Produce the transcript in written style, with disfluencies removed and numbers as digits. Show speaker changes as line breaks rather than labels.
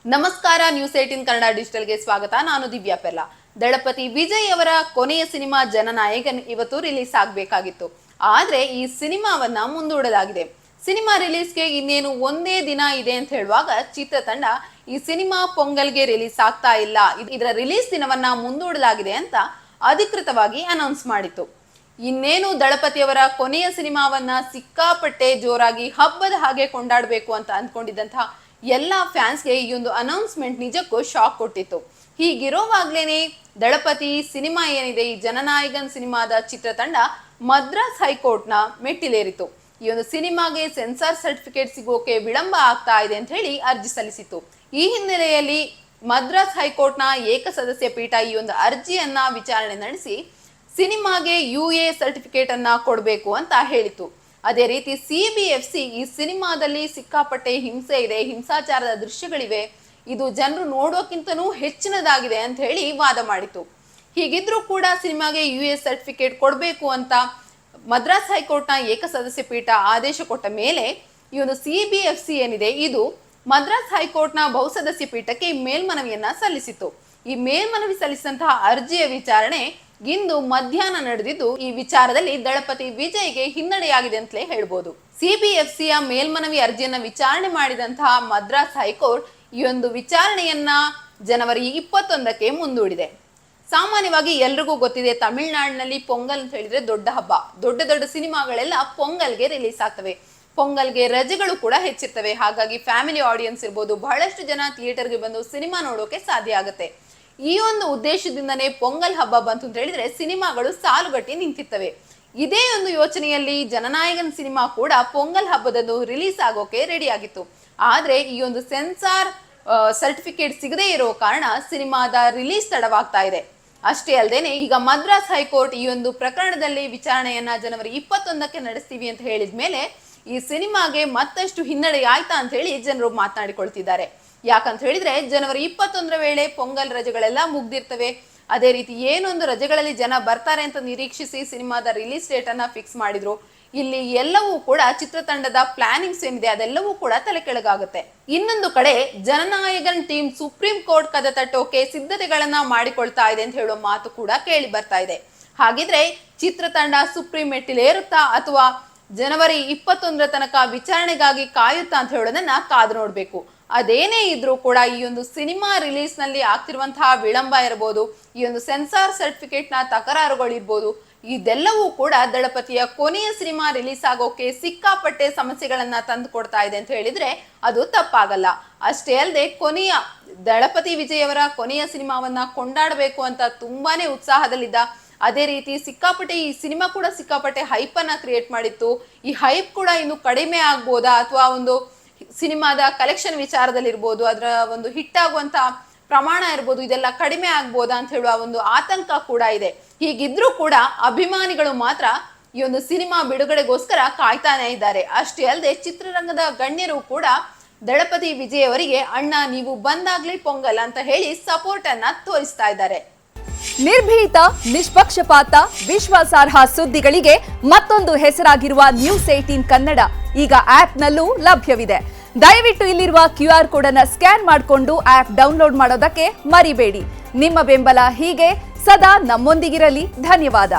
ನಮಸ್ಕಾರ, ನ್ಯೂಸ್ 18 ಕನ್ನಡ ಡಿಜಿಟಲ್ಗೆ ಸ್ವಾಗತ. ನಾನು ದಿವ್ಯಾ ಪೆರ್ಲಾ. ದಳಪತಿ ವಿಜಯ್ ಅವರ ಕೊನೆಯ ಸಿನಿಮಾ ಜನನಾಯಕನ್ ಇವತ್ತು ರಿಲೀಸ್ ಆಗಬೇಕಾಗಿತ್ತು. ಆದ್ರೆ ಈ ಸಿನಿಮಾವನ್ನ ಮುಂದೂಡಲಾಗಿದೆ. ಸಿನಿಮಾ ರಿಲೀಸ್ಗೆ ಇನ್ನೇನು ಒಂದೇ ದಿನ ಇದೆ ಅಂತ ಹೇಳುವಾಗ ಚಿತ್ರತಂಡ ಈ ಸಿನಿಮಾ ಪೊಂಗಲ್ಗೆ ರಿಲೀಸ್ ಆಗ್ತಾ ಇಲ್ಲ, ಇದರ ರಿಲೀಸ್ ದಿನವನ್ನ ಮುಂದೂಡಲಾಗಿದೆ ಅಂತ ಅಧಿಕೃತವಾಗಿ ಅನೌನ್ಸ್ ಮಾಡಿತ್ತು. ಇನ್ನೇನು ದಳಪತಿಯವರ ಕೊನೆಯ ಸಿನಿಮಾವನ್ನ ಸಿಕ್ಕಾಪಟ್ಟೆ ಜೋರಾಗಿ ಹಬ್ಬದ ಹಾಗೆ ಕೊಂಡಾಡಬೇಕು ಅಂತ ಅಂದ್ಕೊಂಡಿದ್ದಂತಹ ಎಲ್ಲ ಫ್ಯಾನ್ಸ್ಗೆ ಈ ಒಂದು ಅನೌನ್ಸ್ಮೆಂಟ್ ನಿಜಕ್ಕೂ ಶಾಕ್ ಕೊಟ್ಟಿತ್ತು. ಹೀಗಿರೋವಾಗ್ಲೇನೆ ದಳಪತಿ ಸಿನಿಮಾ ಏನಿದೆ, ಈ ಜನನಾಯಕನ್ ಸಿನಿಮಾದ ಚಿತ್ರತಂಡ ಮದ್ರಾಸ್ ಹೈಕೋರ್ಟ್ನ ಮೆಟ್ಟಿಲೇರಿತು. ಈ ಒಂದು ಸಿನಿಮಾಗೆ ಸೆನ್ಸಾರ್ ಸರ್ಟಿಫಿಕೇಟ್ ಸಿಗೋಕೆ ವಿಳಂಬ ಆಗ್ತಾ ಇದೆ ಅಂತ ಹೇಳಿ ಅರ್ಜಿ ಸಲ್ಲಿಸಿತ್ತು. ಈ ಹಿನ್ನೆಲೆಯಲ್ಲಿ ಮದ್ರಾಸ್ ಹೈಕೋರ್ಟ್ನ ಏಕಸದಸ್ಯ ಪೀಠ ಈ ಒಂದು ಅರ್ಜಿಯನ್ನ ವಿಚಾರಣೆ ನಡೆಸಿ ಸಿನಿಮಾಗೆ UA ಸರ್ಟಿಫಿಕೇಟ್ ಅನ್ನ ಕೊಡಬೇಕು ಅಂತ ಹೇಳಿತು. ಅದೇ ರೀತಿ CBFC ಈ ಸಿನಿಮಾದಲ್ಲಿ ಸಿಕ್ಕಾಪಟ್ಟೆ ಹಿಂಸೆ ಇದೆ, ಹಿಂಸಾಚಾರದ ದೃಶ್ಯಗಳಿವೆ, ಇದು ಜನರು ನೋಡೋಕ್ಕಿಂತನೂ ಹೆಚ್ಚಿನದಾಗಿದೆ ಅಂತ ಹೇಳಿ ವಾದ ಮಾಡಿತು. ಹೀಗಿದ್ರೂ ಕೂಡ ಸಿನಿಮಾಗೆ UA ಸರ್ಟಿಫಿಕೇಟ್ ಕೊಡಬೇಕು ಅಂತ ಮದ್ರಾಸ್ ಹೈಕೋರ್ಟ್ನ ಏಕಸದಸ್ಯ ಪೀಠ ಆದೇಶ ಕೊಟ್ಟ ಮೇಲೆ ಈ ಒಂದು CBFC ಏನಿದೆ ಇದು ಮದ್ರಾಸ್ ಹೈಕೋರ್ಟ್ನ ಬಹುಸದಸ್ಯ ಪೀಠಕ್ಕೆ ಮೇಲ್ಮನವಿಯನ್ನ ಸಲ್ಲಿಸಿತು. ಈ ಮೇಲ್ಮನವಿ ಸಲ್ಲಿಸಿದಂತಹ ಅರ್ಜಿಯ ವಿಚಾರಣೆ ಇಂದು ಮಧ್ಯಾಹ್ನ ನಡೆದಿದ್ದು, ಈ ವಿಚಾರದಲ್ಲಿ ದಳಪತಿ ವಿಜಯ್ಗೆ ಹಿನ್ನಡೆಯಾಗಿದೆ ಅಂತಲೇ ಹೇಳ್ಬೋದು. CBFCಯ ಮೇಲ್ಮನವಿ ಅರ್ಜಿಯನ್ನ ವಿಚಾರಣೆ ಮಾಡಿದಂತಹ ಮದ್ರಾಸ್ ಹೈಕೋರ್ಟ್ ಈ ಒಂದು ವಿಚಾರಣೆಯನ್ನ ಜನವರಿ 21ಕ್ಕೆ ಮುಂದೂಡಿದೆ. ಸಾಮಾನ್ಯವಾಗಿ ಎಲ್ರಿಗೂ ಗೊತ್ತಿದೆ, ತಮಿಳುನಾಡಿನಲ್ಲಿ ಪೊಂಗಲ್ ಅಂತ ಹೇಳಿದ್ರೆ ದೊಡ್ಡ ಹಬ್ಬ. ದೊಡ್ಡ ಸಿನಿಮಾಗಳೆಲ್ಲ ಪೊಂಗಲ್ಗೆ ರಿಲೀಸ್ ಆಗ್ತವೆ. ಪೊಂಗಲ್ಗೆ ರಜೆಗಳು ಕೂಡ ಹೆಚ್ಚಿರ್ತವೆ. ಹಾಗಾಗಿ ಫ್ಯಾಮಿಲಿ ಆಡಿಯನ್ಸ್ ಇರ್ಬೋದು, ಬಹಳಷ್ಟು ಜನ ಥಿಯೇಟರ್ಗೆ ಬಂದು ಸಿನಿಮಾ ನೋಡೋಕೆ ಸಾಧ್ಯ ಆಗುತ್ತೆ. ಈ ಒಂದು ಉದ್ದೇಶದಿಂದನೇ ಪೊಂಗಲ್ ಹಬ್ಬ ಬಂತು ಅಂತ ಹೇಳಿದ್ರೆ ಸಿನಿಮಾಗಳು ಸಾಲುಗಟ್ಟಿ ನಿಂತಿರ್ತವೆ. ಇದೇ ಒಂದು ಯೋಚನೆಯಲ್ಲಿ ಜನನಾಯಕನ್ ಸಿನಿಮಾ ಕೂಡ ಪೊಂಗಲ್ ಹಬ್ಬದಂದು ರಿಲೀಸ್ ಆಗೋಕೆ ರೆಡಿ ಆಗಿತ್ತು. ಆದ್ರೆ ಈ ಒಂದು ಸೆನ್ಸಾರ್ ಸರ್ಟಿಫಿಕೇಟ್ ಸಿಗದೇ ಇರೋ ಕಾರಣ ಸಿನಿಮಾದ ರಿಲೀಸ್ ತಡವಾಗ್ತಾ ಇದೆ. ಅಷ್ಟೇ ಅಲ್ಲದೇನೆ ಈಗ ಮದ್ರಾಸ್ ಹೈಕೋರ್ಟ್ ಈ ಒಂದು ಪ್ರಕರಣದಲ್ಲಿ ವಿಚಾರಣೆಯನ್ನ ಜನವರಿ 21ಕ್ಕೆ ನಡೆಸ್ತೀವಿ ಅಂತ ಹೇಳಿದ ಮೇಲೆ ಈ ಸಿನಿಮಾಗೆ ಮತ್ತಷ್ಟು ಹಿನ್ನಡೆ ಆಯ್ತಾ ಅಂತ ಹೇಳಿ ಜನರು ಮಾತನಾಡಿಕೊಳ್ತಿದ್ದಾರೆ. ಯಾಕಂತ ಹೇಳಿದ್ರೆ ಜನವರಿ 21ರ ವೇಳೆ ಪೊಂಗಲ್ ರಜೆಗಳೆಲ್ಲ ಮುಗ್ದಿರ್ತವೆ. ಅದೇ ರೀತಿ ಏನೊಂದು ರಜೆಗಳಲ್ಲಿ ಜನ ಬರ್ತಾರೆ ಅಂತ ನಿರೀಕ್ಷಿಸಿ ಸಿನಿಮಾದ ರಿಲೀಸ್ ಡೇಟ್ ಅನ್ನ ಫಿಕ್ಸ್ ಮಾಡಿದ್ರು. ಇಲ್ಲಿ ಎಲ್ಲವೂ ಕೂಡ ಚಿತ್ರತಂಡದ ಪ್ಲಾನಿಂಗ್ಸ್ ಏನಿದೆ ಅದೆಲ್ಲವೂ ಕೂಡ ತಲೆ ಕೆಳಗಾಗುತ್ತೆ. ಇನ್ನೊಂದು ಕಡೆ ಜನನಾಯಕನ್ ಟೀಮ್ ಸುಪ್ರೀಂ ಕೋರ್ಟ್ ಕದ ತಟ್ಟೋಕೆ ಸಿದ್ಧತೆಗಳನ್ನ ಮಾಡಿಕೊಳ್ತಾ ಇದೆ ಅಂತ ಹೇಳೋ ಮಾತು ಕೂಡ ಕೇಳಿ ಬರ್ತಾ ಇದೆ. ಹಾಗಿದ್ರೆ ಚಿತ್ರತಂಡ ಸುಪ್ರೀಂ ಮೆಟ್ಟಿಲೇರುತ್ತಾ ಅಥವಾ ಜನವರಿ 21ರ ತನಕ ವಿಚಾರಣೆಗಾಗಿ ಕಾಯುತ್ತಾ ಅಂತ ಹೇಳೋದನ್ನ ಕಾದು ನೋಡ್ಬೇಕು. ಅದೇನೇ ಇದ್ರೂ ಕೂಡ ಈ ಒಂದು ಸಿನಿಮಾ ರಿಲೀಸ್ ನಲ್ಲಿ ಆಗ್ತಿರುವಂತಹ ವಿಳಂಬ ಇರಬಹುದು, ಈ ಒಂದು ಸೆನ್ಸಾರ್ ಸರ್ಟಿಫಿಕೇಟ್ ನ ತಕರಾರುಗಳಿರ್ಬೋದು, ಇದೆಲ್ಲವೂ ಕೂಡ ದಳಪತಿಯ ಕೊನೆಯ ಸಿನಿಮಾ ರಿಲೀಸ್ ಆಗೋಕೆ ಸಿಕ್ಕಾಪಟ್ಟೆ ಸಮಸ್ಯೆಗಳನ್ನ ತಂದು ಕೊಡ್ತಾ ಇದೆ ಅಂತ ಹೇಳಿದ್ರೆ ಅದು ತಪ್ಪಾಗಲ್ಲ. ಅಷ್ಟೇ ಅಲ್ಲದೆ ಕೊನೆಯ ದಳಪತಿ ವಿಜಯ್ ಅವರ ಕೊನೆಯ ಸಿನಿಮಾವನ್ನ ಕೊಂಡಾಡಬೇಕು ಅಂತ ತುಂಬಾನೇ ಉತ್ಸಾಹದಲ್ಲಿದ್ದ. ಅದೇ ರೀತಿ ಸಿಕ್ಕಾಪಟ್ಟೆ ಈ ಸಿನಿಮಾ ಕೂಡ ಸಿಕ್ಕಾಪಟ್ಟೆ ಹೈಪ್ ಅನ್ನ ಕ್ರಿಯೇಟ್ ಮಾಡಿತ್ತು. ಈ ಹೈಪ್ ಕೂಡ ಇನ್ನು ಕಡಿಮೆ ಆಗ್ಬೋದಾ ಅಥವಾ ಒಂದು ಸಿನಿಮಾದ ಕಲೆಕ್ಷನ್ ವಿಚಾರದಲ್ಲಿರ್ಬೋದು, ಅದರ ಒಂದು ಹಿಟ್ ಆಗುವಂತ ಪ್ರಮಾಣ ಇರ್ಬೋದು, ಇದೆಲ್ಲ ಕಡಿಮೆ ಆಗ್ಬೋದಾ ಅಂತ ಹೇಳುವ ಒಂದು ಆತಂಕ ಕೂಡ ಇದೆ. ಹೀಗಿದ್ರೂ ಕೂಡ ಅಭಿಮಾನಿಗಳು ಮಾತ್ರ ಈ ಒಂದು ಸಿನಿಮಾ ಬಿಡುಗಡೆಗೋಸ್ಕರ ಕಾಯ್ತಾನೆ ಇದ್ದಾರೆ. ಅಷ್ಟೇ ಅಲ್ಲದೆ ಚಿತ್ರರಂಗದ ಗಣ್ಯರು ಕೂಡ ದಳಪತಿ ವಿಜಯ್ ಅವರಿಗೆ ಅಣ್ಣ ನೀವು ಬಂದಾಗ್ಲಿ ಪೊಂಗಲ್ ಅಂತ ಹೇಳಿ ಸಪೋರ್ಟ್ ಅನ್ನ ತೋರಿಸ್ತಾ ಇದ್ದಾರೆ.
ನಿರ್ಭೀತ, ನಿಷ್ಪಕ್ಷಪಾತ, ವಿಶ್ವಾಸಾರ್ಹ ಸುದ್ದಿಗಳಿಗೆ ಮತ್ತೊಂದು ಹೆಸರಾಗಿರುವ ನ್ಯೂಸ್ 18 ಕನ್ನಡ ಈಗ ಆಪ್ನಲ್ಲೂ ಲಭ್ಯವಿದೆ. ದಯವಿಟ್ಟು ಇಲ್ಲಿರುವ QR ಕೋಡ್ ಅನ್ನು ಸ್ಕ್ಯಾನ್ ಮಾಡಿಕೊಂಡು ಆಪ್ ಡೌನ್ಲೋಡ್ ಮಾಡೋದಕ್ಕೆ ಮರಿಬೇಡಿ. ನಿಮ್ಮ ಬೆಂಬಲ ಹೀಗೆ ಸದಾ ನಮ್ಮೊಂದಿಗಿರಲಿ. ಧನ್ಯವಾದ.